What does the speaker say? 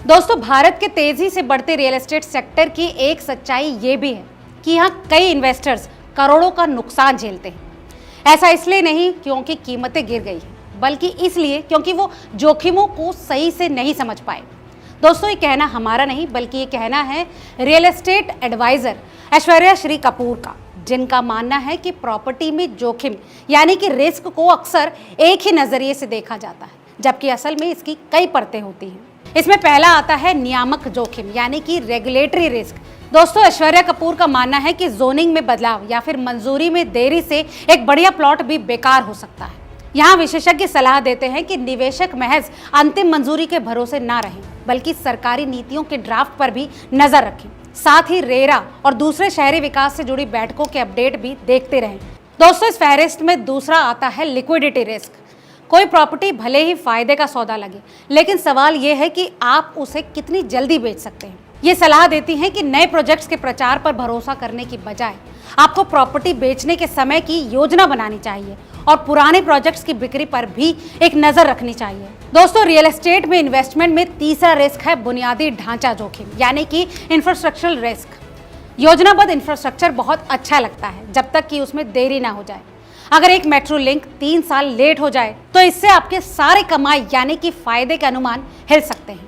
दोस्तों, भारत के तेजी से बढ़ते रियल एस्टेट सेक्टर की एक सच्चाई ये भी है कि यहाँ कई इन्वेस्टर्स करोड़ों का नुकसान झेलते हैं। ऐसा इसलिए नहीं क्योंकि कीमतें गिर गई हैं, बल्कि इसलिए क्योंकि वो जोखिमों को सही से नहीं समझ पाए। दोस्तों, ये कहना हमारा नहीं, बल्कि ये कहना है real estate advisor Aishwarya Shri Kapoor का, जिनका मानना है कि प्रॉपर्टी में जोखिम यानी कि रिस्क को अक्सर एक ही नजरिए से देखा जाता है, जबकि असल में इसकी कई परतें होती हैं। इसमें पहला आता है नियामक जोखिम यानी कि रेगुलेटरी रिस्क। दोस्तों, ऐश्वर्या कपूर का मानना है कि जोनिंग में बदलाव या फिर मंजूरी में देरी से एक बढ़िया प्लॉट भी बेकार हो सकता है। यहाँ विशेषज्ञ सलाह देते हैं कि निवेशक महज अंतिम मंजूरी के भरोसे ना रहें, बल्कि सरकारी नीतियों के ड्राफ्ट पर भी नजर रखें। साथ ही रेरा और दूसरे शहरी विकास से जुड़ी बैठकों के अपडेट भी देखते रहें। दोस्तों, इस फहरिस्त में दूसरा आता है लिक्विडिटी रिस्क। कोई प्रॉपर्टी भले ही फायदे का सौदा लगे, लेकिन सवाल यह है कि आप उसे कितनी जल्दी बेच सकते हैं। ये सलाह देती हैं कि नए प्रोजेक्ट्स के प्रचार पर भरोसा करने की बजाय आपको प्रॉपर्टी बेचने के समय की योजना बनानी चाहिए और पुराने प्रोजेक्ट्स की बिक्री पर भी एक नजर रखनी चाहिए। दोस्तों, रियल एस्टेट में इन्वेस्टमेंट में तीसरा रिस्क है बुनियादी ढांचा जोखिम यानी कि इंफ्रास्ट्रक्चरल रिस्क। योजनाबद्ध इंफ्रास्ट्रक्चर बहुत अच्छा लगता है जब तक कि उसमें देरी ना हो जाए। अगर एक मेट्रो लिंक 3 साल लेट हो जाए तो इससे आपके सारे कमाई यानी कि फायदे के अनुमान हिल सकते हैं।